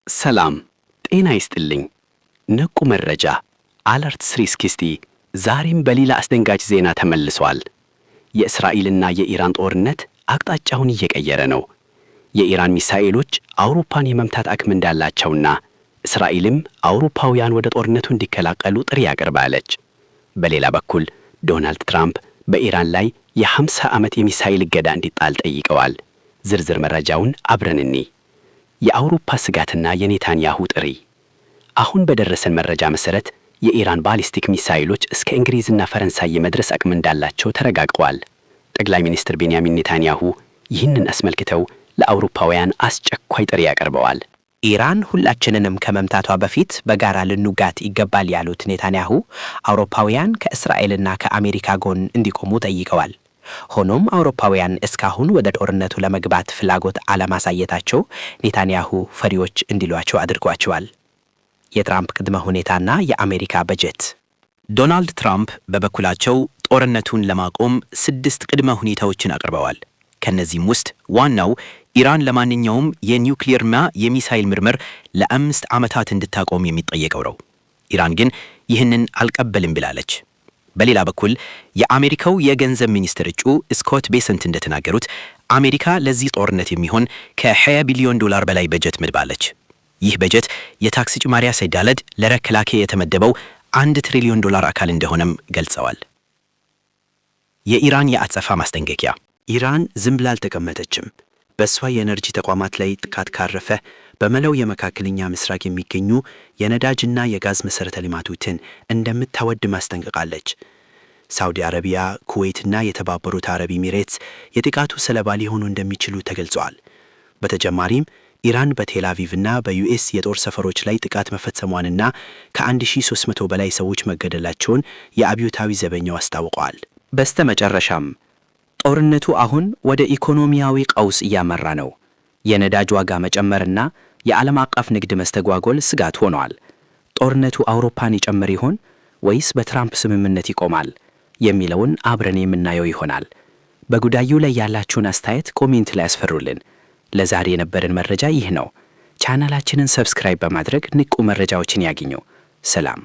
ሰላም ጤና ይስጥልኝ። ንቁ መረጃ አለርት 360 ዛሬም በሌላ አስደንጋጭ ዜና ተመልሷል። የእስራኤልና የኢራን ጦርነት አቅጣጫውን እየቀየረ ነው። የኢራን ሚሳኤሎች አውሮፓን የመምታት አቅም እንዳላቸውና እስራኤልም አውሮፓውያን ወደ ጦርነቱ እንዲቀላቀሉ ጥሪ ያቀርባለች። በሌላ በኩል ዶናልድ ትራምፕ በኢራን ላይ የ50 ዓመት የሚሳኤል እገዳ እንዲጣል ጠይቀዋል። ዝርዝር መረጃውን አብረን እንይ። የአውሮፓ ስጋትና የኔታንያሁ ጥሪ። አሁን በደረሰን መረጃ መሰረት የኢራን ባሊስቲክ ሚሳኤሎች እስከ እንግሊዝና ፈረንሳይ የመድረስ አቅም እንዳላቸው ተረጋግጧል። ጠቅላይ ሚኒስትር ቤንያሚን ኔታንያሁ ይህንን አስመልክተው ለአውሮፓውያን አስቸኳይ ጥሪ ያቀርበዋል። ኢራን ሁላችንንም ከመምታቷ በፊት በጋራ ልንጋት ይገባል ያሉት ኔታንያሁ አውሮፓውያን ከእስራኤልና ከአሜሪካ ጎን እንዲቆሙ ጠይቀዋል። ሆኖም አውሮፓውያን እስካሁን ወደ ጦርነቱ ለመግባት ፍላጎት አለማሳየታቸው ኔታንያሁ ፈሪዎች እንዲሏቸው አድርጓቸዋል። የትራምፕ ቅድመ ሁኔታና የአሜሪካ በጀት። ዶናልድ ትራምፕ በበኩላቸው ጦርነቱን ለማቆም 6 ቅድመ ሁኔታዎችን አቅርበዋል። ከነዚህም ውስጥ ዋናው ኢራን ለማንኛውም የኒውክሊየርና የሚሳኤል ምርምር ለ5 ዓመታት እንድታቆም የሚጠየቀው ነው። ኢራን ግን ይህንን አልቀበልም ብላለች። በሌላ በኩል የአሜሪካው የገንዘብ ሚኒስትር እጩ ስኮት ቤሰንት እንደተናገሩት አሜሪካ ለዚህ ጦርነት የሚሆን ከ$20 ቢሊዮን በላይ በጀት መድባለች። ይህ በጀት የታክስ ጭማሪ ሳይዳለድ ለመከላከያ የተመደበው $1 ትሪሊዮን አካል እንደሆነም ገልጸዋል። የኢራን የአጸፋ ማስጠንቀቂያ። ኢራን ዝም ብላ አልተቀመጠችም። በእሷ የኤነርጂ ተቋማት ላይ ጥቃት ካረፈ በመላው የመካከለኛ ምስራቅ የሚገኙ የነዳጅና የጋዝ መሠረተ ልማቶችን እንደምታወድም አስጠንቅቃለች። ሳውዲ አረቢያ፣ ኩዌትና የተባበሩት አረብ ኤሚሬትስ የጥቃቱ ሰለባ ሊሆኑ እንደሚችሉ ተገልጿል። በተጨማሪም ኢራን በቴል አቪቭና በዩኤስ የጦር ሰፈሮች ላይ ጥቃት መፈጸሟንና ከ1300 በላይ ሰዎች መገደላቸውን የአብዮታዊ ዘበኛው አስታውቀዋል። በስተመጨረሻም ጦርነቱ አሁን ወደ ኢኮኖሚያዊ ቀውስ እያመራ ነው። የነዳጅ ዋጋ መጨመርና የዓለም አቀፍ ንግድ መስተጓጎል ስጋት ሆኗል። ጦርነቱ አውሮፓን ይጨምር ይሆን ወይስ በትራምፕ ስምምነት ይቆማል የሚለውን አብረን የምናየው ይሆናል። በጉዳዩ ላይ ያላችሁን አስተያየት ኮሜንት ላይ አስፈሩልን። ለዛሬ የነበረን መረጃ ይህ ነው። ቻናላችንን ሰብስክራይብ በማድረግ ንቁ መረጃዎችን ያግኙ። ሰላም።